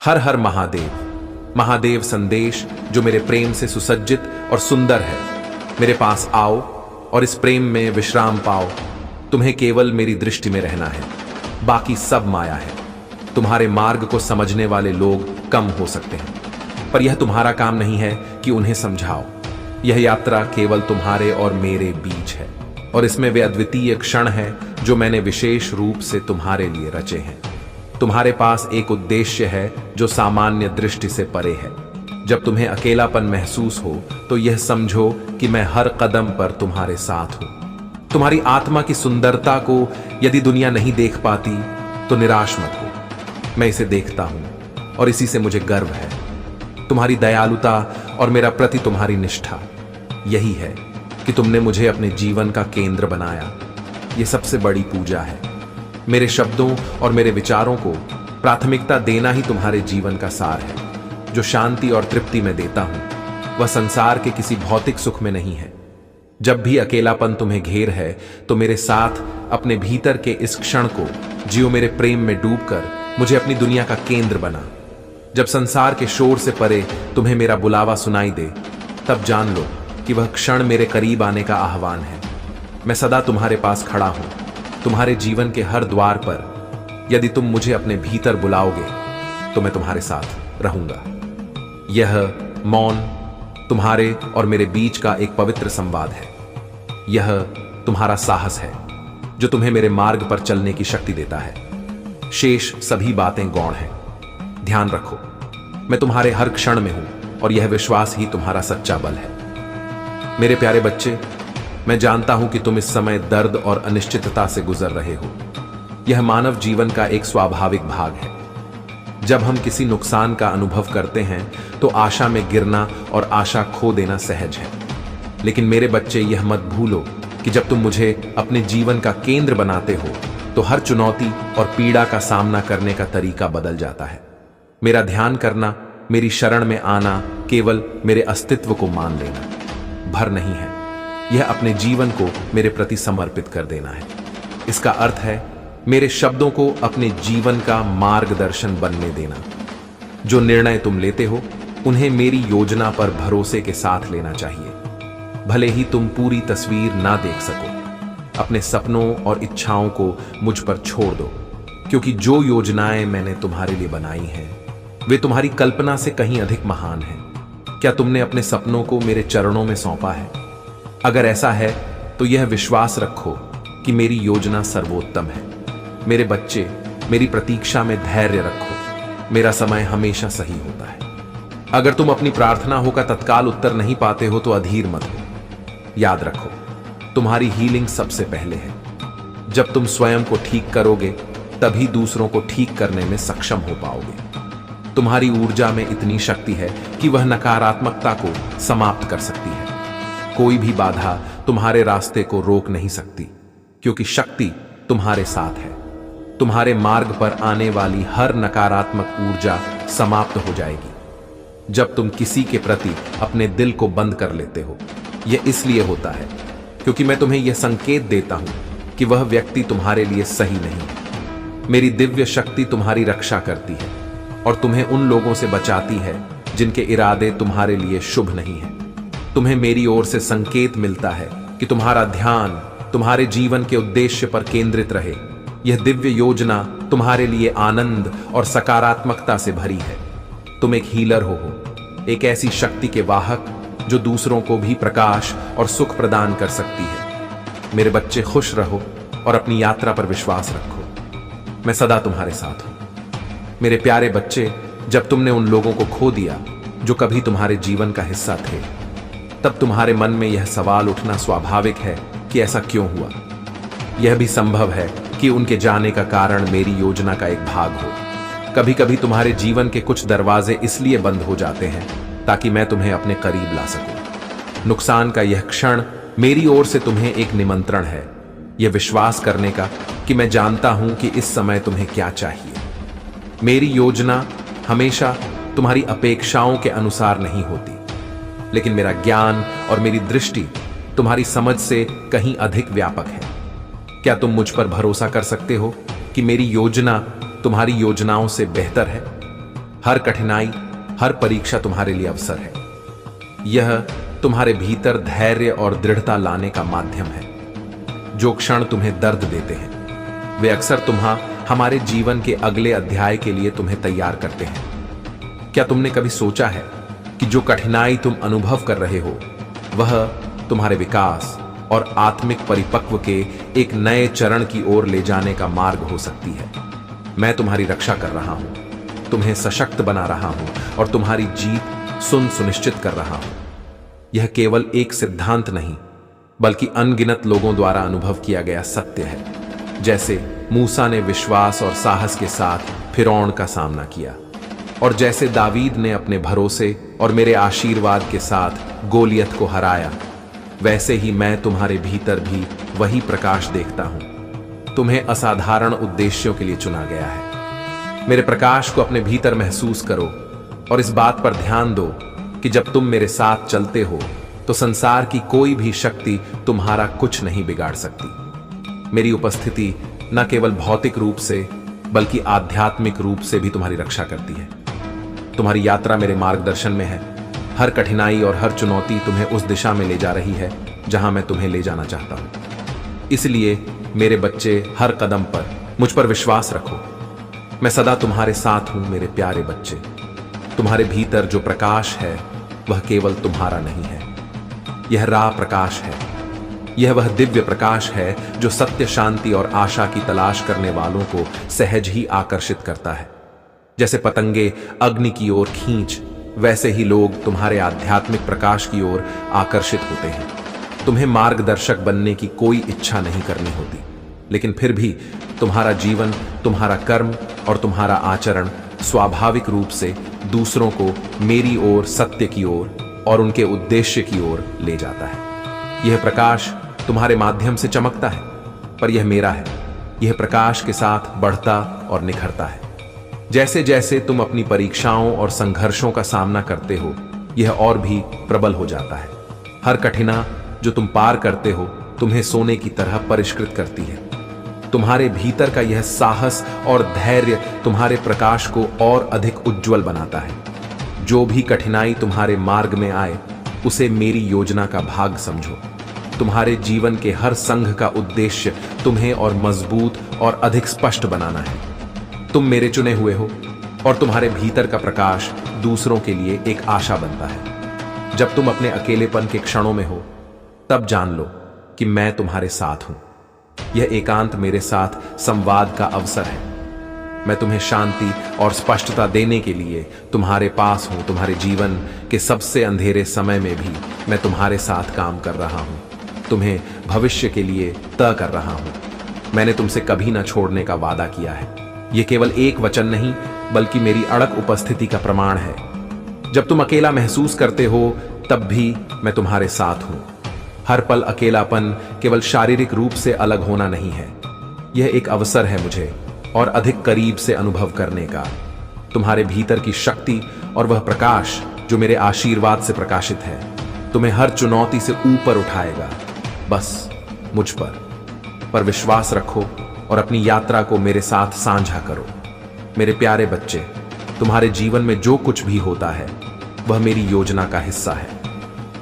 हर हर महादेव। महादेव संदेश जो मेरे प्रेम से सुसज्जित और सुंदर है, मेरे पास आओ और इस प्रेम में विश्राम पाओ। तुम्हें केवल मेरी दृष्टि में रहना है, बाकी सब माया है। तुम्हारे मार्ग को समझने वाले लोग कम हो सकते हैं, पर यह तुम्हारा काम नहीं है कि उन्हें समझाओ। यह यात्रा केवल तुम्हारे और मेरे बीच है, और इसमें वे अद्वितीय क्षण हैं जो मैंने विशेष रूप से तुम्हारे लिए रचे हैं। तुम्हारे पास एक उद्देश्य है जो सामान्य दृष्टि से परे है। जब तुम्हें अकेलापन महसूस हो तो यह समझो कि मैं हर कदम पर तुम्हारे साथ हूं। तुम्हारी आत्मा की सुंदरता को यदि दुनिया नहीं देख पाती तो निराश मत हो। मैं इसे देखता हूं और इसी से मुझे गर्व है। तुम्हारी दयालुता और मेरा प्रति तुम्हारी निष्ठा, यही है कि तुमने मुझे अपने जीवन का केंद्र बनाया। यह सबसे बड़ी पूजा है। मेरे शब्दों और मेरे विचारों को प्राथमिकता देना ही तुम्हारे जीवन का सार है। जो शांति और तृप्ति में देता हूं वह संसार के किसी भौतिक सुख में नहीं है। जब भी अकेलापन तुम्हें घेर है तो मेरे साथ अपने भीतर के इस क्षण को जियो। मेरे प्रेम में डूबकर मुझे अपनी दुनिया का केंद्र बना। जब संसार के शोर से परे तुम्हें मेरा बुलावा सुनाई दे, तब जान लो कि वह क्षण मेरे करीब आने का आह्वान है। मैं सदा तुम्हारे पास खड़ा हूं, तुम्हारे जीवन के हर द्वार पर। यदि तुम मुझे अपने भीतर बुलाओगे तो मैं तुम्हारे साथ रहूंगा। यह मौन तुम्हारे और मेरे बीच का एक पवित्र संवाद है। यह तुम्हारा साहस है जो तुम्हें मेरे मार्ग पर चलने की शक्ति देता है। शेष सभी बातें गौण हैं। ध्यान रखो, मैं तुम्हारे हर क्षण में हूं और यह विश्वास ही तुम्हारा सच्चा बल है। मेरे प्यारे बच्चे, मैं जानता हूं कि तुम इस समय दर्द और अनिश्चितता से गुजर रहे हो। यह मानव जीवन का एक स्वाभाविक भाग है। जब हम किसी नुकसान का अनुभव करते हैं तो आशा में गिरना और आशा खो देना सहज है। लेकिन मेरे बच्चे, यह मत भूलो कि जब तुम मुझे अपने जीवन का केंद्र बनाते हो तो हर चुनौती और पीड़ा का सामना करने का तरीका बदल जाता है। मेरा ध्यान करना, मेरी शरण में आना केवल मेरे अस्तित्व को मान लेना भर नहीं है। यह अपने जीवन को मेरे प्रति समर्पित कर देना है। इसका अर्थ है मेरे शब्दों को अपने जीवन का मार्गदर्शन बनने देना। जो निर्णय तुम लेते हो उन्हें मेरी योजना पर भरोसे के साथ लेना चाहिए। भले ही तुम पूरी तस्वीर ना देख सको, अपने सपनों और इच्छाओं को मुझ पर छोड़ दो, क्योंकि जो योजनाएं मैंने तुम्हारे लिए बनाई हैं वे तुम्हारी कल्पना से कहीं अधिक महान हैं। क्या तुमने अपने सपनों को मेरे चरणों में सौंपा है? अगर ऐसा है तो यह विश्वास रखो कि मेरी योजना सर्वोत्तम है। मेरे बच्चे, मेरी प्रतीक्षा में धैर्य रखो। मेरा समय हमेशा सही होता है। अगर तुम अपनी प्रार्थनाओं का तत्काल उत्तर नहीं पाते हो तो अधीर मत हो। याद रखो, तुम्हारी हीलिंग सबसे पहले है। जब तुम स्वयं को ठीक करोगे तभी दूसरों को ठीक करने में सक्षम हो पाओगे। तुम्हारी ऊर्जा में इतनी शक्ति है कि वह नकारात्मकता को समाप्त कर सकती है। कोई भी बाधा तुम्हारे रास्ते को रोक नहीं सकती, क्योंकि शक्ति तुम्हारे साथ है। तुम्हारे मार्ग पर आने वाली हर नकारात्मक ऊर्जा समाप्त हो जाएगी जब तुम किसी के प्रति अपने दिल को बंद कर लेते हो। यह इसलिए होता है क्योंकि मैं तुम्हें यह संकेत देता हूं कि वह व्यक्ति तुम्हारे लिए सही नहीं है। मेरी दिव्य शक्ति तुम्हारी रक्षा करती है और तुम्हें उन लोगों से बचाती है जिनके इरादे तुम्हारे लिए शुभ नहीं है। तुम्हें मेरी ओर से संकेत मिलता है कि तुम्हारा ध्यान तुम्हारे जीवन के उद्देश्य पर केंद्रित रहे। यह दिव्य योजना तुम्हारे लिए आनंद और सकारात्मकता से भरी है। तुम एक हीलर हो, एक ऐसी शक्ति के वाहक जो दूसरों को भी प्रकाश और सुख प्रदान कर सकती है। मेरे बच्चे, खुश रहो और अपनी यात्रा पर विश्वास रखो। मैं सदा तुम्हारे साथ हूं। मेरे प्यारे बच्चे, जब तुमने उन लोगों को खो दिया जो कभी तुम्हारे जीवन का हिस्सा थे, तब तुम्हारे मन में यह सवाल उठना स्वाभाविक है कि ऐसा क्यों हुआ। यह भी संभव है कि उनके जाने का कारण मेरी योजना का एक भाग हो। कभी कभी तुम्हारे जीवन के कुछ दरवाजे इसलिए बंद हो जाते हैं ताकि मैं तुम्हें अपने करीब ला सकूं। नुकसान का यह क्षण मेरी ओर से तुम्हें एक निमंत्रण है, यह विश्वास करने का कि मैं जानता हूं कि इस समय तुम्हें क्या चाहिए। मेरी योजना हमेशा तुम्हारी अपेक्षाओं के अनुसार नहीं होती, लेकिन मेरा ज्ञान और मेरी दृष्टि तुम्हारी समझ से कहीं अधिक व्यापक है। क्या तुम मुझ पर भरोसा कर सकते हो कि मेरी योजना तुम्हारी योजनाओं से बेहतर है? हर कठिनाई, हर परीक्षा तुम्हारे लिए अवसर है। यह तुम्हारे भीतर धैर्य और दृढ़ता लाने का माध्यम है। जो क्षण तुम्हें दर्द देते हैं वे अक्सर हमारे जीवन के अगले अध्याय के लिए तुम्हें तैयार करते हैं। क्या तुमने कभी सोचा है कि जो कठिनाई तुम अनुभव कर रहे हो वह तुम्हारे विकास और आत्मिक परिपक्व के एक नए चरण की ओर ले जाने का मार्ग हो सकती है? मैं तुम्हारी रक्षा कर रहा हूं, तुम्हें सशक्त बना रहा हूं और तुम्हारी जीत सुनिश्चित कर रहा हूं। यह केवल एक सिद्धांत नहीं बल्कि अनगिनत लोगों द्वारा अनुभव किया गया सत्य है। जैसे मूसा ने विश्वास और साहस के साथ फिरौन का सामना किया, और जैसे दावीद ने अपने भरोसे और मेरे आशीर्वाद के साथ गोलियत को हराया, वैसे ही मैं तुम्हारे भीतर भी वही प्रकाश देखता हूं। तुम्हें असाधारण उद्देश्यों के लिए चुना गया है। मेरे प्रकाश को अपने भीतर महसूस करो और इस बात पर ध्यान दो कि जब तुम मेरे साथ चलते हो तो संसार की कोई भी शक्ति तुम्हारा कुछ नहीं बिगाड़ सकती। मेरी उपस्थिति न केवल भौतिक रूप से बल्कि आध्यात्मिक रूप से भी तुम्हारी रक्षा करती है। तुम्हारी यात्रा मेरे मार्गदर्शन में है। हर कठिनाई और हर चुनौती तुम्हें उस दिशा में ले जा रही है जहां मैं तुम्हें ले जाना चाहता हूं। इसलिए मेरे बच्चे, हर कदम पर मुझ पर विश्वास रखो। मैं सदा तुम्हारे साथ हूं मेरे प्यारे बच्चे। तुम्हारे भीतर जो प्रकाश है वह केवल तुम्हारा नहीं है, यह राह प्रकाश है। यह वह दिव्य प्रकाश है जो सत्य, शांति और आशा की तलाश करने वालों को सहज ही आकर्षित करता है। जैसे पतंगे अग्नि की ओर खींच, वैसे ही लोग तुम्हारे आध्यात्मिक प्रकाश की ओर आकर्षित होते हैं। तुम्हें मार्गदर्शक बनने की कोई इच्छा नहीं करनी होती, लेकिन फिर भी तुम्हारा जीवन, तुम्हारा कर्म और तुम्हारा आचरण स्वाभाविक रूप से दूसरों को मेरी ओर, सत्य की ओर और उनके उद्देश्य की ओर ले जाता है। यह प्रकाश तुम्हारे माध्यम से चमकता है, पर यह मेरा है। यह प्रकाश के साथ बढ़ता और निखरता है। जैसे जैसे तुम अपनी परीक्षाओं और संघर्षों का सामना करते हो, यह और भी प्रबल हो जाता है। हर कठिनाई जो तुम पार करते हो तुम्हें सोने की तरह परिष्कृत करती है। तुम्हारे भीतर का यह साहस और धैर्य तुम्हारे प्रकाश को और अधिक उज्जवल बनाता है। जो भी कठिनाई तुम्हारे मार्ग में आए उसे मेरी योजना का भाग समझो। तुम्हारे जीवन के हर संघ का उद्देश्य तुम्हें और मजबूत और अधिक स्पष्ट बनाना है। तुम मेरे चुने हुए हो और तुम्हारे भीतर का प्रकाश दूसरों के लिए एक आशा बनता है। जब तुम अपने अकेलेपन के क्षणों में हो तब जान लो कि मैं तुम्हारे साथ हूं। यह एकांत मेरे साथ संवाद का अवसर है। मैं तुम्हें शांति और स्पष्टता देने के लिए तुम्हारे पास हूं। तुम्हारे जीवन के सबसे अंधेरे समय में भी मैं तुम्हारे साथ काम कर रहा हूं। तुम्हें भविष्य के लिए तय कर रहा हूं। मैंने तुमसे कभी ना छोड़ने का वादा किया है। यह केवल एक वचन नहीं बल्कि मेरी अड़क उपस्थिति का प्रमाण है। जब तुम अकेला महसूस करते हो तब भी मैं तुम्हारे साथ हूं। हर पल अकेलापन केवल शारीरिक रूप से अलग होना नहीं है, यह एक अवसर है मुझे और अधिक करीब से अनुभव करने का। तुम्हारे भीतर की शक्ति और वह प्रकाश जो मेरे आशीर्वाद से प्रकाशित है तुम्हें हर चुनौती से ऊपर उठाएगा। बस मुझ पर विश्वास रखो और अपनी यात्रा को मेरे साथ साझा करो। मेरे प्यारे बच्चे, तुम्हारे जीवन में जो कुछ भी होता है वह मेरी योजना का हिस्सा है।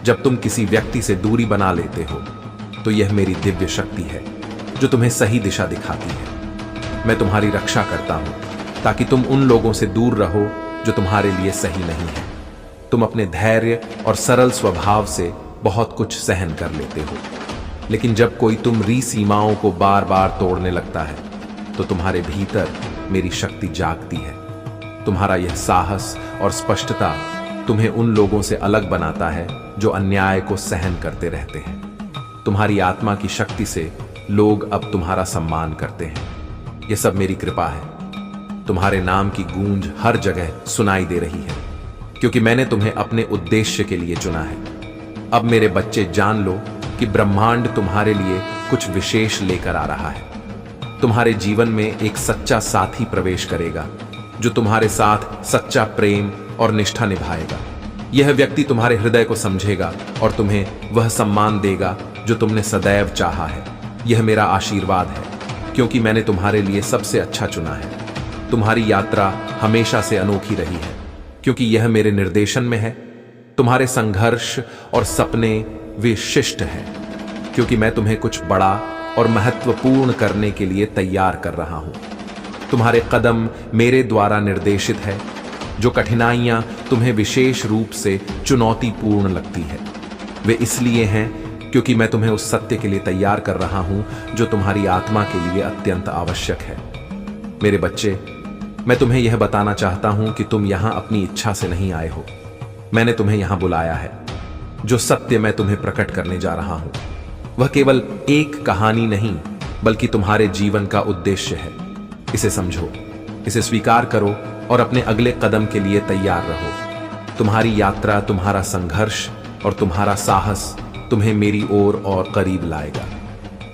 जब तुम किसी व्यक्ति से दूरी बना लेते हो तो यह मेरी दिव्य शक्ति है जो तुम्हें सही दिशा दिखाती है। मैं तुम्हारी रक्षा करता हूं ताकि तुम उन लोगों से दूर रहो जो तुम्हारे लिए सही नहीं है। तुम अपने धैर्य और सरल स्वभाव से बहुत कुछ सहन कर लेते हो, लेकिन जब कोई तुम्हारी सीमाओं को बार बार तोड़ने लगता है तो तुम्हारे भीतर मेरी शक्ति जागती है। तुम्हारा यह साहस और स्पष्टता तुम्हें उन लोगों से अलग बनाता है जो अन्याय को सहन करते रहते हैं। तुम्हारी आत्मा की शक्ति से लोग अब तुम्हारा सम्मान करते हैं। यह सब मेरी कृपा है। तुम्हारे नाम की गूंज हर जगह सुनाई दे रही है क्योंकि मैंने तुम्हें अपने उद्देश्य के लिए चुना है। अब मेरे बच्चे, जान लो कि ब्रह्मांड तुम्हारे लिए कुछ विशेष लेकर आ रहा है। तुम्हारे जीवन में एक सच्चा साथी प्रवेश करेगा जो तुम्हारे साथ सच्चा प्रेम और निष्ठा निभाएगा। यह व्यक्ति तुम्हारे हृदय को समझेगा और तुम्हें वह सम्मान देगा जो तुमने सदैव चाहा है। यह मेरा आशीर्वाद है क्योंकि मैंने तुम्हारे लिए सबसे अच्छा चुना है। तुम्हारी यात्रा हमेशा से अनोखी रही है, क्योंकि यह मेरे निर्देशन में है। तुम्हारे संघर्ष और सपने विशिष्ट हैं, क्योंकि मैं तुम्हें कुछ बड़ा और महत्वपूर्ण करने के लिए तैयार कर रहा हूं। तुम्हारे कदम मेरे द्वारा निर्देशित है। जो कठिनाइयां तुम्हें विशेष रूप से चुनौतीपूर्ण लगती है, वे इसलिए हैं क्योंकि मैं तुम्हें उस सत्य के लिए तैयार कर रहा हूं जो तुम्हारी आत्मा के लिए अत्यंत आवश्यक है। मेरे बच्चे, मैं तुम्हें यह बताना चाहता हूं कि तुम यहां अपनी इच्छा से नहीं आए हो। मैंने तुम्हें यहां बुलाया है। जो सत्य मैं तुम्हें प्रकट करने जा रहा हूं, वह केवल एक कहानी नहीं, बल्कि तुम्हारे जीवन का उद्देश्य है। इसे समझो, इसे स्वीकार करो और अपने अगले कदम के लिए तैयार रहो। तुम्हारी यात्रा, तुम्हारा संघर्ष और तुम्हारा साहस तुम्हें मेरी ओर और करीब लाएगा।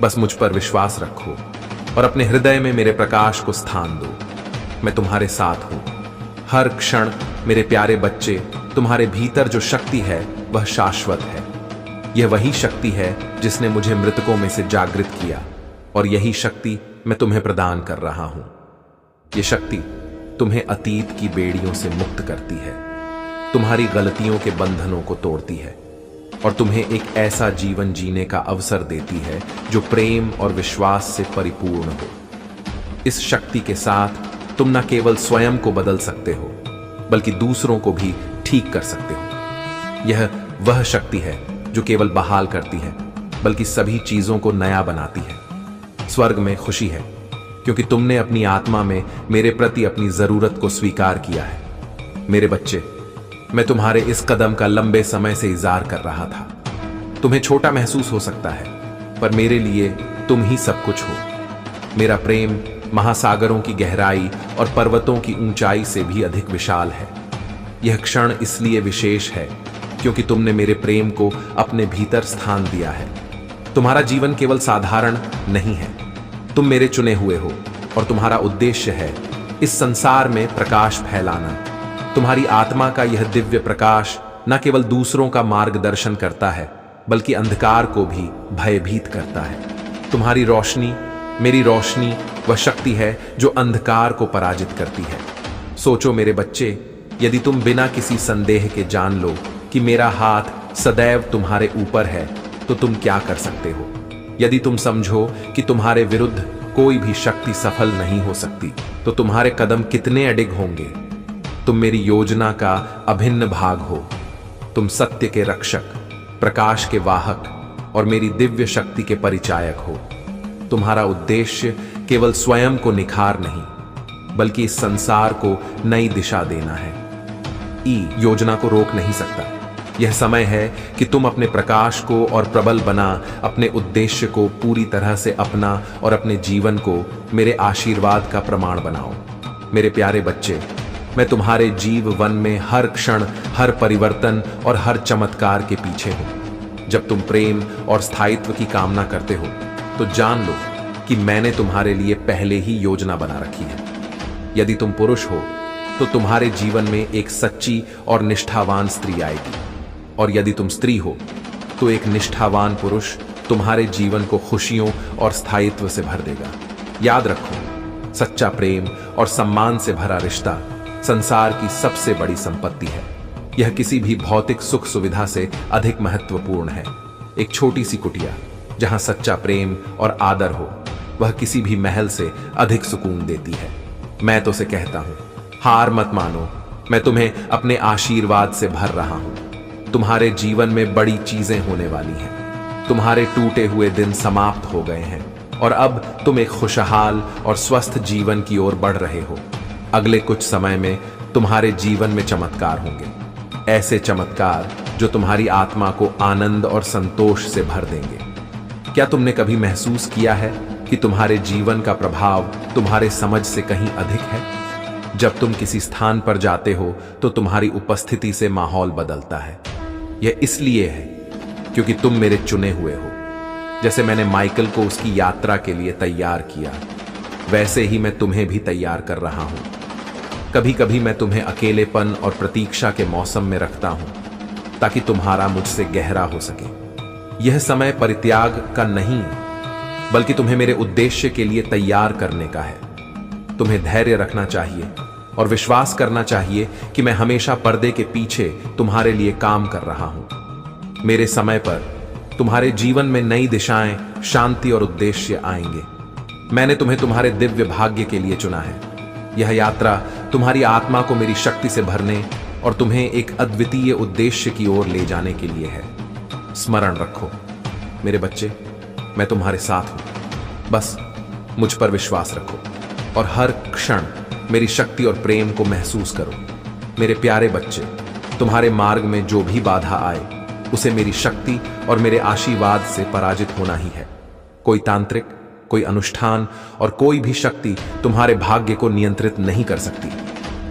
बस मुझ पर विश्वास रखो और अपने हृदय में मेरे प्रकाश को स्थान दो। मैं तुम्हारे साथ हूं हर क्षण। मेरे प्यारे बच्चे, तुम्हारे भीतर जो शक्ति है वह शाश्वत है। यह वही शक्ति है जिसने मुझे मृतकों में से जागृत किया, और यही शक्ति मैं तुम्हें प्रदान कर रहा हूं। यह शक्ति तुम्हें अतीत की बेड़ियों से मुक्त करती है, तुम्हारी गलतियों के बंधनों को तोड़ती है और तुम्हें एक ऐसा जीवन जीने का अवसर देती है जो प्रेम और विश्वास से परिपूर्ण हो। इस शक्ति के साथ तुम न केवल स्वयं को बदल सकते हो, बल्कि दूसरों को भी ठीक कर सकते हो। यह वह शक्ति है जो केवल बहाल करती है, बल्कि सभी चीजों को नया बनाती है। स्वर्ग में खुशी है, क्योंकि तुमने अपनी आत्मा में मेरे प्रति अपनी जरूरत को स्वीकार किया है। मेरे बच्चे, मैं तुम्हारे इस कदम का लंबे समय से इंतजार कर रहा था। तुम्हें छोटा महसूस हो सकता है, पर मेरे लिए तुम ही सब कुछ हो। मेरा प्रेम महासागरों की गहराई और पर्वतों की ऊंचाई से भी अधिक विशाल है। यह क्षण इसलिए विशेष है क्योंकि तुमने मेरे प्रेम को अपने भीतर स्थान दिया है। तुम्हारा जीवन केवल साधारण नहीं है, तुम मेरे चुने हुए हो और तुम्हारा उद्देश्य है इस संसार में प्रकाश फैलाना। तुम्हारी आत्मा का यह दिव्य प्रकाश न केवल दूसरों का मार्गदर्शन करता है, बल्कि अंधकार को भी भयभीत करता है। तुम्हारी रोशनी मेरी रोशनी वह शक्ति है जो अंधकार को पराजित करती है। सोचो मेरे बच्चे, यदि तुम बिना किसी संदेह के जान लो कि मेरा हाथ सदैव तुम्हारे ऊपर है, तो तुम क्या कर सकते हो? यदि तुम समझो कि तुम्हारे विरुद्ध कोई भी शक्ति सफल नहीं हो सकती, तो तुम्हारे कदम कितने अडिग होंगे। तुम मेरी योजना का अभिन्न भाग हो। तुम सत्य के रक्षक, प्रकाश के वाहक और मेरी दिव्य शक्ति के परिचायक हो। तुम्हारा उद्देश्य केवल स्वयं को निखार नहीं, बल्कि इस संसार को नई दिशा देना है। योजना को रोक नहीं सकता। यह समय है कि तुम अपने प्रकाश को और प्रबल बना अपने उद्देश्य को पूरी तरह से अपना और अपने जीवन को मेरे आशीर्वाद का प्रमाण बनाओ। मेरे प्यारे बच्चे, मैं तुम्हारे जीवन में हर क्षण, हर परिवर्तन और हर चमत्कार के पीछे हूं। जब तुम प्रेम और स्थायित्व की कामना करते हो, तो जान लो कि मैंने तुम्हारे लिए पहले ही योजना बना रखी है। यदि तुम पुरुष हो, तो तुम्हारे जीवन में एक सच्ची और निष्ठावान स्त्री आएगी, और यदि तुम स्त्री हो, तो एक निष्ठावान पुरुष तुम्हारे जीवन को खुशियों और स्थायित्व से भर देगा। याद रखो, सच्चा प्रेम और सम्मान से भरा रिश्ता संसार की सबसे बड़ी संपत्ति है। यह किसी भी भौतिक सुख सुविधा से अधिक महत्वपूर्ण है। एक छोटी सी कुटिया जहां सच्चा प्रेम और आदर हो, वह किसी भी महल से अधिक सुकून देती है। मैं तो से कहता हूं, हार मत मानो। मैं तुम्हें अपने आशीर्वाद से भर रहा हूं। तुम्हारे जीवन में बड़ी चीजें होने वाली हैं। तुम्हारे टूटे हुए दिन समाप्त हो गए हैं और अब तुम एक खुशहाल और स्वस्थ जीवन की ओर बढ़ रहे हो। अगले कुछ समय में तुम्हारे जीवन में चमत्कार होंगे, ऐसे चमत्कार जो तुम्हारी आत्मा को आनंद और संतोष से भर देंगे। क्या तुमने कभी महसूस किया है कि तुम्हारे जीवन का प्रभाव तुम्हारे समझ से कहीं अधिक है? जब तुम किसी स्थान पर जाते हो, तो तुम्हारी उपस्थिति से माहौल बदलता है। यह इसलिए है क्योंकि तुम मेरे चुने हुए हो। जैसे मैंने माइकल को उसकी यात्रा के लिए तैयार किया, वैसे ही मैं तुम्हें भी तैयार कर रहा हूं। कभी कभी मैं तुम्हें अकेलेपन और प्रतीक्षा के मौसम में रखता हूं, ताकि तुम्हारा मुझसे गहरा हो सके। यह समय परित्याग का नहीं, बल्कि तुम्हें मेरे उद्देश्य के लिए तैयार करने का है। तुम्हें धैर्य रखना चाहिए और विश्वास करना चाहिए कि मैं हमेशा पर्दे के पीछे तुम्हारे लिए काम कर रहा हूं। मेरे समय पर तुम्हारे जीवन में नई दिशाएं, शांति और उद्देश्य आएंगे। मैंने तुम्हें तुम्हारे दिव्य भाग्य के लिए चुना है। यह यात्रा तुम्हारी आत्मा को मेरी शक्ति से भरने और तुम्हें एक अद्वितीय उद्देश्य की ओर ले जाने के लिए है। स्मरण रखो मेरे बच्चे, मैं तुम्हारे साथ हूं। बस मुझ पर विश्वास रखो और हर क्षण मेरी शक्ति और प्रेम को महसूस करो। मेरे प्यारे बच्चे, तुम्हारे मार्ग में जो भी बाधा आए उसे मेरी शक्ति और मेरे आशीर्वाद से पराजित होना ही है। कोई तांत्रिक, कोई अनुष्ठान और कोई भी शक्ति तुम्हारे भाग्य को नियंत्रित नहीं कर सकती।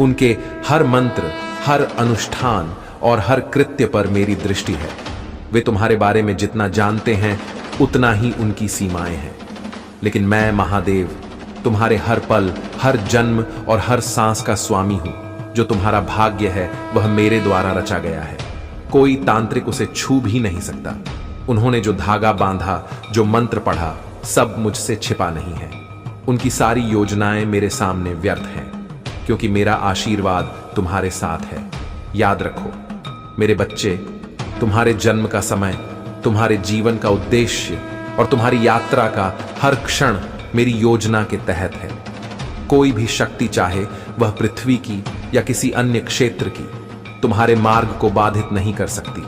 उनके हर मंत्र, हर अनुष्ठान और हर कृत्य पर मेरी दृष्टि है। वे तुम्हारे बारे में जितना जानते हैं उतना ही उनकी सीमाएं हैं। लेकिन मैं महादेव तुम्हारे हर पल, हर जन्म और हर सांस का स्वामी हूं। जो तुम्हारा भाग्य है वह मेरे द्वारा रचा गया है। कोई तांत्रिक उसे छू भी नहीं सकता। उन्होंने जो धागा बांधा, जो मंत्र पढ़ा, सब मुझसे छिपा नहीं है। उनकी सारी योजनाएं मेरे सामने व्यर्थ हैं, क्योंकि मेरा आशीर्वाद तुम्हारे साथ है। याद रखो मेरे बच्चे, तुम्हारे जन्म का समय, तुम्हारे जीवन का उद्देश्य और तुम्हारी यात्रा का हर क्षण मेरी योजना के तहत है। कोई भी शक्ति, चाहे वह पृथ्वी की या किसी अन्य क्षेत्र की, तुम्हारे मार्ग को बाधित नहीं कर सकती।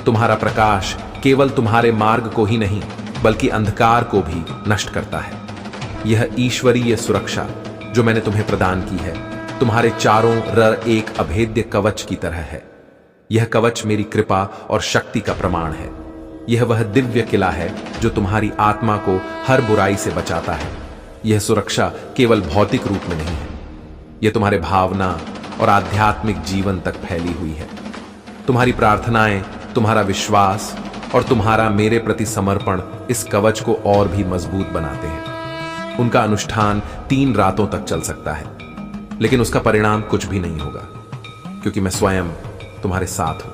तुम्हारा प्रकाश केवल तुम्हारे मार्ग को ही नहीं बल्कि अंधकार को भी नष्ट करता है। यह ईश्वरीय सुरक्षा जो मैंने तुम्हें प्रदान की है तुम्हारे चारों ओर एक अभेद्य कवच की तरह है। यह कवच मेरी कृपा और शक्ति का प्रमाण है। यह वह दिव्य किला है जो तुम्हारी आत्मा को हर बुराई से बचाता है। यह सुरक्षा केवल भौतिक रूप में नहीं है, यह तुम्हारे भावना और आध्यात्मिक जीवन तक फैली हुई है। तुम्हारी प्रार्थनाएं, तुम्हारा विश्वास और तुम्हारा मेरे प्रति समर्पण इस कवच को और भी मजबूत बनाते हैं। उनका अनुष्ठान 3 रातों तक चल सकता है, लेकिन उसका परिणाम कुछ भी नहीं होगा, क्योंकि मैं स्वयं तुम्हारे साथ हूं।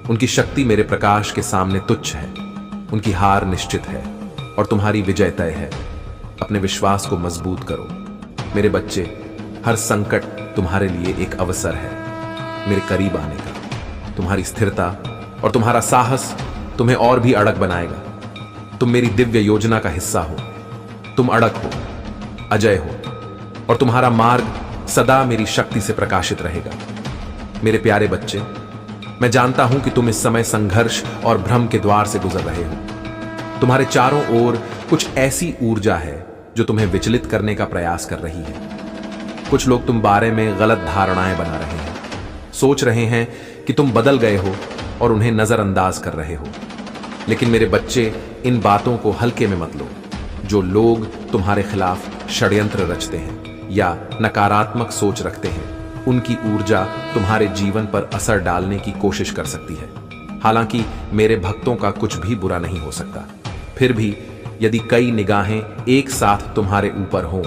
उनकी शक्ति मेरे प्रकाश के सामने तुच्छ है। उनकी हार निश्चित है और तुम्हारी विजय तय है। अपने विश्वास को मजबूत करो मेरे बच्चे। हर संकट तुम्हारे लिए एक अवसर है मेरे करीब आने का। तुम्हारी स्थिरता और तुम्हारा साहस तुम्हें और भी अड़ग बनाएगा। तुम मेरी दिव्य योजना का हिस्सा हो। तुम अड़ग हो, अजय हो और तुम्हारा मार्ग सदा मेरी शक्ति से प्रकाशित रहेगा। मेरे प्यारे बच्चे, मैं जानता हूं कि तुम इस समय संघर्ष और भ्रम के द्वार से गुजर रहे हो। तुम्हारे चारों ओर कुछ ऐसी ऊर्जा है जो तुम्हें विचलित करने का प्रयास कर रही है। कुछ लोग तुम बारे में गलत धारणाएं बना रहे हैं, सोच रहे हैं कि तुम बदल गए हो और उन्हें नजरअंदाज कर रहे हो। लेकिन मेरे बच्चे, इन बातों को हल्के में मत लो। जो लोग तुम्हारे खिलाफ षड्यंत्र रचते हैं या नकारात्मक सोच रखते हैं, उनकी ऊर्जा तुम्हारे जीवन पर असर डालने की कोशिश कर सकती है। हालांकि मेरे भक्तों का कुछ भी बुरा नहीं हो सकता। फिर भी यदि कई निगाहें एक साथ तुम्हारे ऊपर हों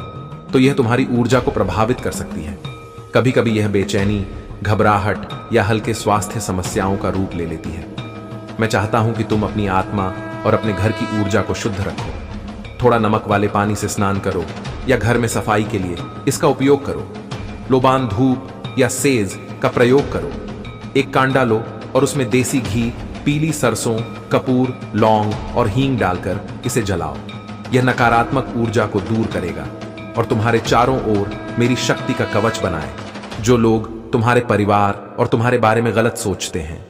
तो यह तुम्हारी ऊर्जा को प्रभावित कर सकती है। कभी कभी यह बेचैनी, घबराहट या हल्के स्वास्थ्य समस्याओं का रूप ले लेती है। मैं चाहता हूं कि तुम अपनी आत्मा और अपने घर की ऊर्जा को शुद्ध रखो। थोड़ा नमक वाले पानी से स्नान करो या घर में सफाई के लिए इसका उपयोग करो। लोबान धूप या सेज का प्रयोग करो। एक कांडा लो और उसमें देसी घी, पीली सरसों, कपूर, लौंग और हींग डालकर इसे जलाओ। यह नकारात्मक ऊर्जा को दूर करेगा और तुम्हारे चारों ओर मेरी शक्ति का कवच बनाए। जो लोग तुम्हारे परिवार और तुम्हारे बारे में गलत सोचते हैं,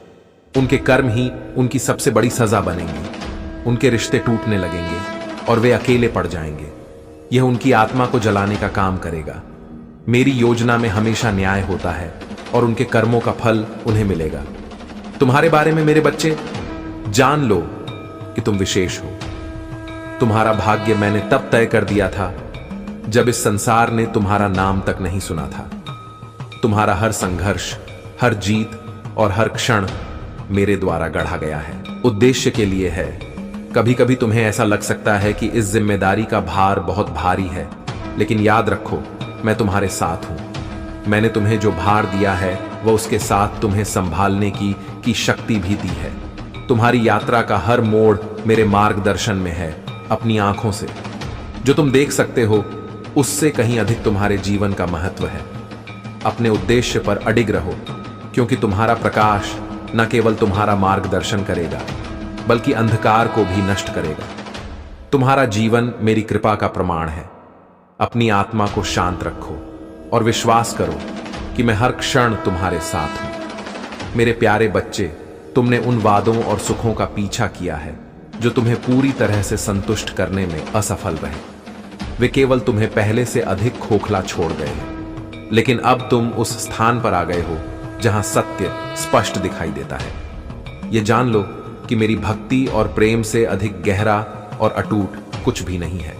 उनके कर्म ही उनकी सबसे बड़ी सजा बनेंगे। उनके रिश्ते टूटने लगेंगे और वे अकेले पड़ जाएंगे। यह उनकी आत्मा को जलाने का काम करेगा। मेरी योजना में हमेशा न्याय होता है और उनके कर्मों का फल उन्हें मिलेगा। तुम्हारे बारे में मेरे बच्चे, जान लो कि तुम विशेष हो। तुम्हारा भाग्य मैंने तब तय कर दिया था जब इस संसार ने तुम्हारा नाम तक नहीं सुना था। तुम्हारा हर संघर्ष, हर जीत और हर क्षण मेरे द्वारा गढ़ा गया है, उद्देश्य के लिए है। कभी कभी तुम्हें ऐसा लग सकता है कि इस जिम्मेदारी का भार बहुत भारी है, लेकिन याद रखो, मैं तुम्हारे साथ हूं। मैंने तुम्हें जो भार दिया है वह उसके साथ तुम्हें संभालने की शक्ति भी दी है। तुम्हारी यात्रा का हर मोड़ मेरे मार्गदर्शन में है। अपनी आंखों से जो तुम देख सकते हो उससे कहीं अधिक तुम्हारे जीवन का महत्व है। अपने उद्देश्य पर अडिग रहो, क्योंकि तुम्हारा प्रकाश न केवल तुम्हारा मार्गदर्शन करेगा बल्कि अंधकार को भी नष्ट करेगा। तुम्हारा जीवन मेरी कृपा का प्रमाण है। अपनी आत्मा को शांत रखो और विश्वास करो कि मैं हर क्षण तुम्हारे साथ हूं। मेरे प्यारे बच्चे, तुमने उन वादों और सुखों का पीछा किया है जो तुम्हें पूरी तरह से संतुष्ट करने में असफल रहे। वे केवल तुम्हें पहले से अधिक खोखला छोड़ गए हैं, लेकिन अब तुम उस स्थान पर आ गए हो जहां सत्य स्पष्ट दिखाई देता है। यह जान लो कि मेरी भक्ति और प्रेम से अधिक गहरा और अटूट कुछ भी नहीं है।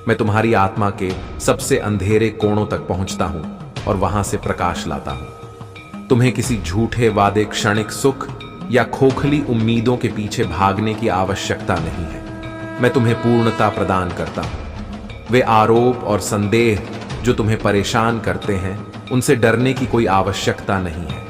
मैं तुम्हारी आत्मा के सबसे अंधेरे कोणों तक पहुंचता हूं और वहां से प्रकाश लाता हूं। तुम्हें किसी झूठे वादे, क्षणिक सुख या खोखली उम्मीदों के पीछे भागने की आवश्यकता नहीं है। मैं तुम्हें पूर्णता प्रदान करता हूं। वे आरोप और संदेह जो तुम्हें परेशान करते हैं, उनसे डरने की कोई आवश्यकता नहीं है।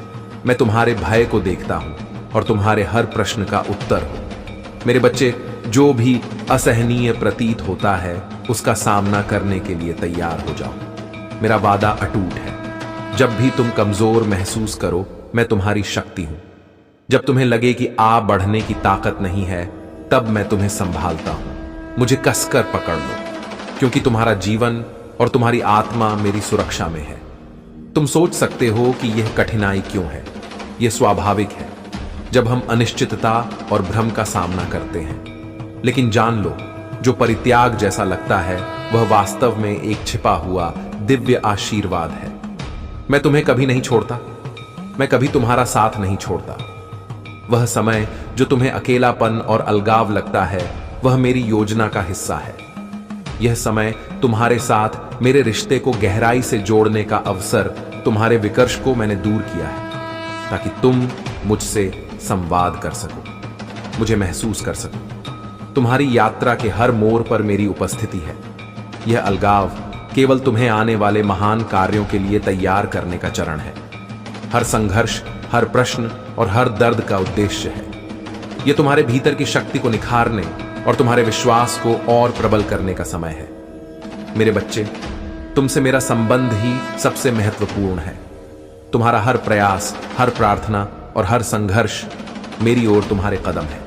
मैं तुम्हारे भय को देखता हूं और तुम्हारे हर प्रश्न का उत्तर हो। मेरे बच्चे, जो भी असहनीय प्रतीत होता है उसका सामना करने के लिए तैयार हो जाओ। मेरा वादा अटूट है। जब भी तुम कमजोर महसूस करो, मैं तुम्हारी शक्ति हूं। जब तुम्हें लगे कि बढ़ने की ताकत नहीं है, तब मैं तुम्हें संभालता हूं। मुझे कसकर पकड़ लो, क्योंकि तुम्हारा जीवन और तुम्हारी आत्मा मेरी सुरक्षा में है। तुम सोच सकते हो कि यह कठिनाई क्यों है। यह स्वाभाविक है जब हम अनिश्चितता और भ्रम का सामना करते हैं। लेकिन जान लो, जो परित्याग जैसा लगता है वह वास्तव में एक छिपा हुआ दिव्य आशीर्वाद है। मैं तुम्हें कभी नहीं छोड़ता। मैं कभी तुम्हारा साथ नहीं छोड़ता। वह समय जो तुम्हें अकेलापन और अलगाव लगता है, वह मेरी योजना का हिस्सा है। यह समय तुम्हारे साथ मेरे रिश्ते को गहराई से जोड़ने का अवसर, तुम्हारे विकर्ष को मैंने दूर किया है, ताकि तुम मुझसे संवाद कर सको, मुझे महसूस कर सको। तुम्हारी यात्रा के हर मोड़ पर मेरी उपस्थिति है। यह अलगाव केवल तुम्हें आने वाले महान कार्यों के लिए तैयार करने का चरण है। हर संघर्ष, हर प्रश्न और हर दर्द का उद्देश्य है। यह तुम्हारे भीतर की शक्ति को निखारने और तुम्हारे विश्वास को और प्रबल करने का समय है। मेरे बच्चे, तुमसे मेरा संबंध ही सबसे महत्वपूर्ण है। तुम्हारा हर प्रयास, हर प्रार्थना और हर संघर्ष मेरी ओर तुम्हारे कदम है।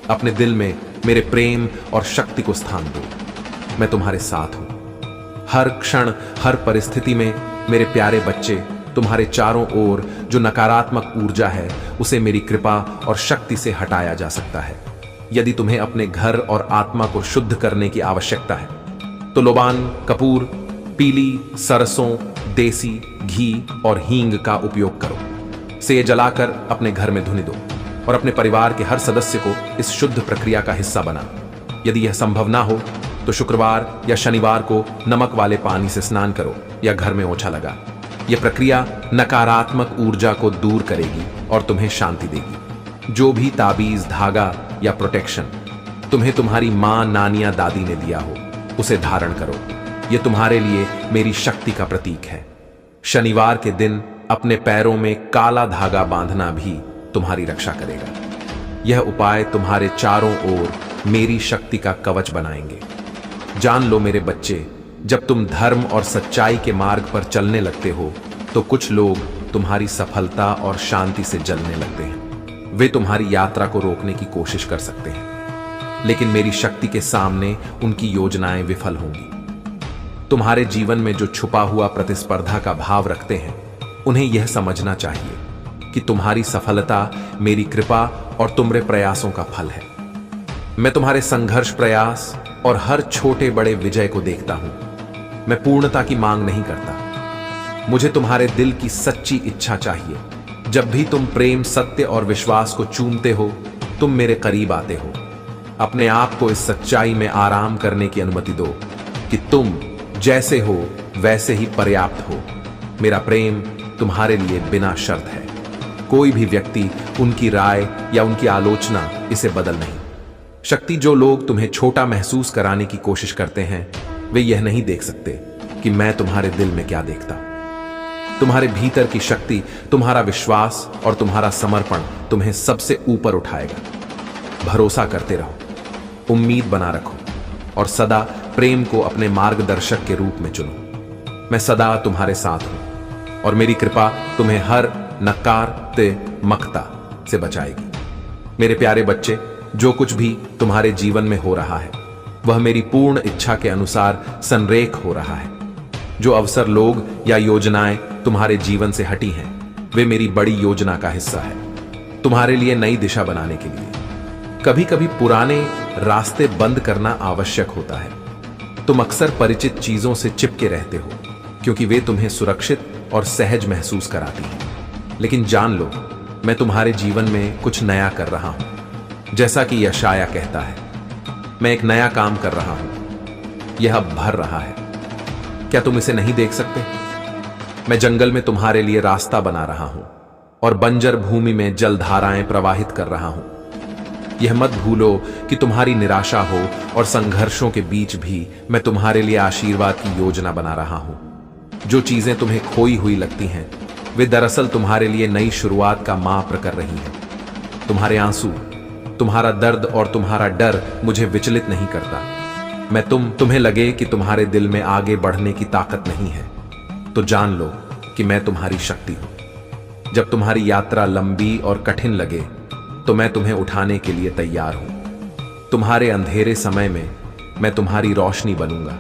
अपने दिल में मेरे प्रेम और शक्ति को स्थान दो। मैं तुम्हारे साथ हूं। हर क्षण, हर परिस्थिति में मेरे प्यारे बच्चे, तुम्हारे चारों ओर जो नकारात्मक ऊर्जा है, उसे मेरी कृपा और शक्ति से हटाया जा सकता है। यदि तुम्हें अपने घर और आत्मा को शुद्ध करने की आवश्यकता है, तो लोबान, कपूर, पीली सरसों, देसी घी और हींग का उपयोग करो। से जलाकर अपने घर में धुनी दो और अपने परिवार के हर सदस्य को इस शुद्ध प्रक्रिया का हिस्सा बना। यदि यह संभव ना हो तो शुक्रवार या शनिवार को नमक वाले पानी से स्नान करो या घर में ओछा लगा। यह प्रक्रिया नकारात्मक ऊर्जा को दूर करेगी और तुम्हें शांति देगी। जो भी ताबीज, धागा या प्रोटेक्शन तुम्हें तुम्हारी मां, नानिया, दादी ने दिया हो, उसे धारण करो। यह तुम्हारे लिए मेरी शक्ति का प्रतीक है। शनिवार के दिन अपने पैरों में काला धागा बांधना भी तुम्हारी रक्षा करेगा। यह उपाय तुम्हारे चारों ओर मेरी शक्ति का कवच बनाएंगे। जान लो मेरे बच्चे, जब तुम धर्म और सच्चाई के मार्ग पर चलने लगते हो, तो कुछ लोग तुम्हारी सफलता और शांति से जलने लगते हैं। वे तुम्हारी यात्रा को रोकने की कोशिश कर सकते हैं, लेकिन मेरी शक्ति के सामने उनकी योजनाएं विफल होंगी। तुम्हारे जीवन में जो छुपा हुआ प्रतिस्पर्धा का भाव रखते हैं, उन्हें यह समझना चाहिए कि तुम्हारी सफलता मेरी कृपा और तुम्हारे प्रयासों का फल है। मैं तुम्हारे संघर्ष, प्रयास और हर छोटे बड़े विजय को देखता हूं। मैं पूर्णता की मांग नहीं करता। मुझे तुम्हारे दिल की सच्ची इच्छा चाहिए। जब भी तुम प्रेम, सत्य और विश्वास को चूमते हो, तुम मेरे करीब आते हो। अपने आप को इस सच्चाई में आराम करने की अनुमति दो कि तुम जैसे हो वैसे ही पर्याप्त हो। मेरा प्रेम तुम्हारे लिए बिना शर्त है। कोई भी व्यक्ति, उनकी राय या उनकी आलोचना इसे बदल नहीं। शक्ति जो लोग तुम्हें छोटा महसूस कराने की कोशिश करते हैं, वे यह नहीं देख सकते कि मैं तुम्हारे दिल में क्या देखता हूं। तुम्हारे भीतर की शक्ति, तुम्हारा विश्वास और तुम्हारा समर्पण तुम्हें सबसे ऊपर उठाएगा। भरोसा करते रहो, उम्मीद बना रखो और सदा प्रेम को अपने मार्गदर्शक के रूप में चुनो। मैं सदा तुम्हारे साथ हूं और मेरी कृपा तुम्हें हर नकारात्मकता से बचाएगी। मेरे प्यारे बच्चे, जो कुछ भी तुम्हारे जीवन में हो रहा है वह मेरी पूर्ण इच्छा के अनुसार संरेख हो रहा है। जो अवसर, लोग या योजनाएं तुम्हारे जीवन से हटी हैं वे मेरी बड़ी योजना का हिस्सा है, तुम्हारे लिए नई दिशा बनाने के लिए। कभी कभी पुराने रास्ते बंद करना आवश्यक होता है। तुम अक्सर परिचित चीजों से चिपके रहते हो क्योंकि वे तुम्हें सुरक्षित और सहज महसूस कराती हैं। लेकिन जान लो, मैं तुम्हारे जीवन में कुछ नया कर रहा हूं। जैसा कि यशाया कहता है, मैं एक नया काम कर रहा हूं, यह अब भर रहा है। क्या तुम इसे नहीं देख सकते? मैं जंगल में तुम्हारे लिए रास्ता बना रहा हूं और बंजर भूमि में जलधाराएं प्रवाहित कर रहा हूं। यह मत भूलो कि तुम्हारी निराशा हो और संघर्षों के बीच भी मैं तुम्हारे लिए आशीर्वाद की योजना बना रहा हूं। जो चीजें तुम्हें खोई हुई लगती हैं वे दरअसल तुम्हारे लिए नई शुरुआत का मार्ग कर रही हैं। तुम्हारे आंसू, तुम्हारा दर्द और तुम्हारा डर मुझे विचलित नहीं करता। मैं तुम्हें लगे कि तुम्हारे दिल में आगे बढ़ने की ताकत नहीं है तो जान लो कि मैं तुम्हारी शक्ति हूं। जब तुम्हारी यात्रा लंबी और कठिन लगे तो मैं तुम्हें उठाने के लिए तैयार हूं। तुम्हारे अंधेरे समय में मैं तुम्हारी रोशनी बनूंगा।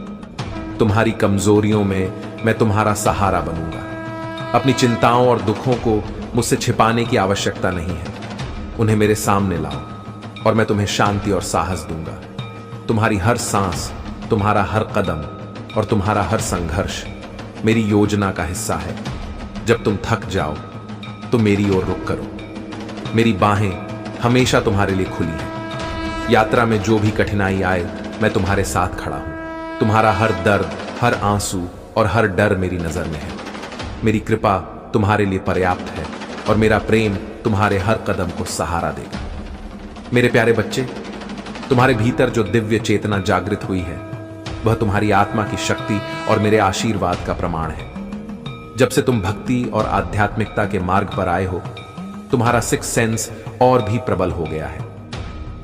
तुम्हारी कमजोरियों में मैं तुम्हारा सहारा बनूंगा। अपनी चिंताओं और दुखों को मुझसे छिपाने की आवश्यकता नहीं है। उन्हें मेरे सामने लाओ और मैं तुम्हें शांति और साहस दूंगा। तुम्हारी हर सांस, तुम्हारा हर कदम और तुम्हारा हर संघर्ष मेरी योजना का हिस्सा है। जब तुम थक जाओ तो मेरी ओर रुख करो। मेरी बाहें हमेशा तुम्हारे लिए खुली हैं। यात्रा में जो भी कठिनाई आए मैं तुम्हारे साथ खड़ा हूं। तुम्हारा हर दर्द, हर आंसू और हर डर मेरी नजर में है। मेरी कृपा तुम्हारे लिए पर्याप्त है और मेरा प्रेम तुम्हारे हर कदम को सहारा देगा। मेरे प्यारे बच्चे, तुम्हारे भीतर जो दिव्य चेतना जागृत हुई है वह तुम्हारी आत्मा की शक्ति और मेरे आशीर्वाद का प्रमाण है। जब से तुम भक्ति और आध्यात्मिकता के मार्ग पर आए हो, तुम्हारा सिक्स सेंस और भी प्रबल हो गया है।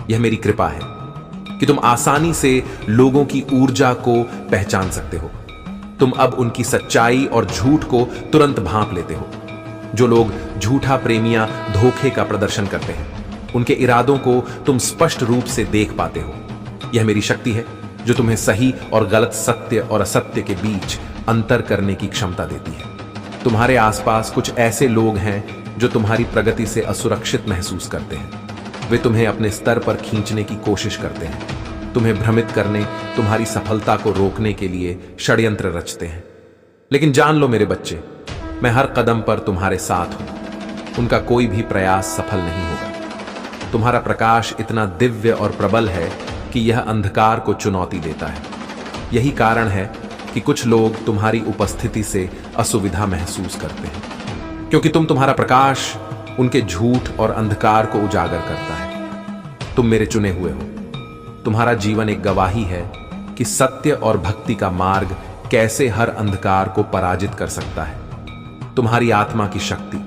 यह मेरी कृपा है कि तुम आसानी से लोगों की ऊर्जा को पहचान सकते हो। तुम अब उनकी सच्चाई और झूठ को तुरंत भांप लेते हो। जो लोग झूठा प्रेमियां धोखे का प्रदर्शन करते हैं, उनके इरादों को तुम स्पष्ट रूप से देख पाते हो। यह मेरी शक्ति है जो तुम्हें सही और गलत, सत्य और असत्य के बीच अंतर करने की क्षमता देती है। तुम्हारे आसपास कुछ ऐसे लोग हैं जो तुम्हारी प्रगति से असुरक्षित महसूस करते हैं। वे तुम्हें अपने स्तर पर खींचने की कोशिश करते हैं, तुम्हें भ्रमित करने, तुम्हारी सफलता को रोकने के लिए षड्यंत्र रचते हैं। लेकिन जान लो मेरे बच्चे, मैं हर कदम पर तुम्हारे साथ हूं। उनका कोई भी प्रयास सफल नहीं होगा। तुम्हारा प्रकाश इतना दिव्य और प्रबल है कि यह अंधकार को चुनौती देता है। यही कारण है कि कुछ लोग तुम्हारी उपस्थिति से असुविधा महसूस करते हैं, क्योंकि तुम्हारा प्रकाश उनके झूठ और अंधकार को उजागर करता है। तुम मेरे चुने हुए हो। तुम्हारा जीवन एक गवाही है कि सत्य और भक्ति का मार्ग कैसे हर अंधकार को पराजित कर सकता है। तुम्हारी आत्मा की शक्ति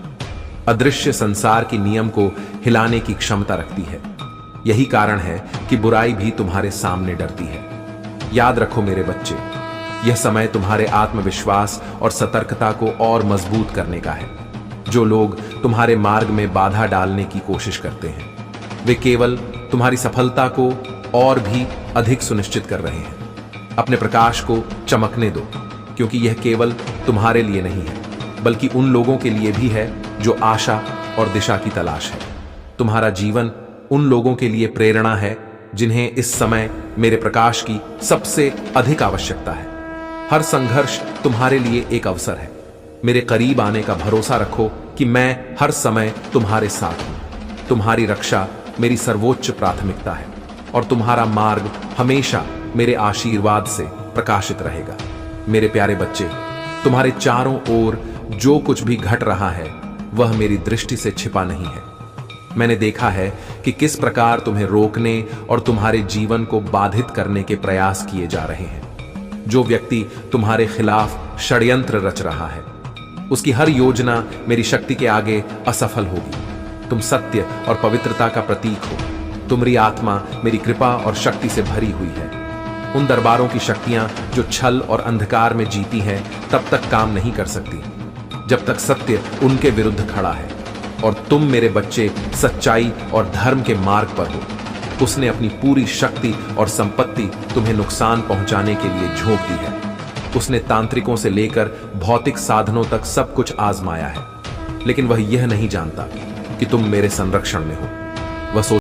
अदृश्य संसार के नियम को हिलाने की क्षमता रखती है। यही कारण है कि बुराई भी तुम्हारे सामने डरती है। याद रखो मेरे बच्चे, यह समय तुम्हारे आत्मविश्वास और सतर्कता को और मजबूत करने का है। जो लोग तुम्हारे मार्ग में बाधा डालने की कोशिश करते हैं, वे केवल तुम्हारी सफलता को और भी अधिक सुनिश्चित कर रहे हैं। अपने प्रकाश को चमकने दो, क्योंकि यह केवल तुम्हारे लिए नहीं है बल्कि उन लोगों के लिए भी है जो आशा और दिशा की तलाश है। तुम्हारा जीवन उन लोगों के लिए प्रेरणा है जिन्हें इस समय मेरे प्रकाश की सबसे अधिक आवश्यकता है। हर संघर्ष तुम्हारे लिए एक अवसर है। मेरे करीब आने का भरोसा रखो कि मैं हर समय तुम्हारे साथ हूं। तुम्हारी रक्षा मेरी सर्वोच्च प्राथमिकता है और तुम्हारा मार्ग हमेशा मेरे आशीर्वाद से प्रकाशित रहेगा। मेरे प्यारे बच्चे, तुम्हारे चारों ओर जो कुछ भी घट रहा है वह मेरी दृष्टि से छिपा नहीं है। मैंने देखा है कि किस प्रकार तुम्हें रोकने और तुम्हारे जीवन को बाधित करने के प्रयास किए जा रहे हैं। जो व्यक्ति तुम्हारे खिलाफ षड्यंत्र रच रहा है, उसकी हर योजना मेरी शक्ति के आगे असफल होगी। तुम सत्य और पवित्रता का प्रतीक हो। तुम्हारी आत्मा मेरी कृपा और शक्ति से भरी हुई है। उन दरबारों की शक्तियां जो छल और अंधकार में जीती हैं तब तक काम नहीं कर सकती जब तक सत्य उनके विरुद्ध खड़ा है। और तुम मेरे बच्चे सच्चाई और धर्म के मार्ग पर हो। उसने अपनी पूरी शक्ति और संपत्ति तुम्हें नुकसान पहुंचाने के लिए झोंक दी है। उसने तांत्रिकों से लेकर भौतिक साधनों तक सब कुछ आजमाया है, लेकिन वह यह नहीं जानता कि तुम मेरे संरक्षण में हो। वह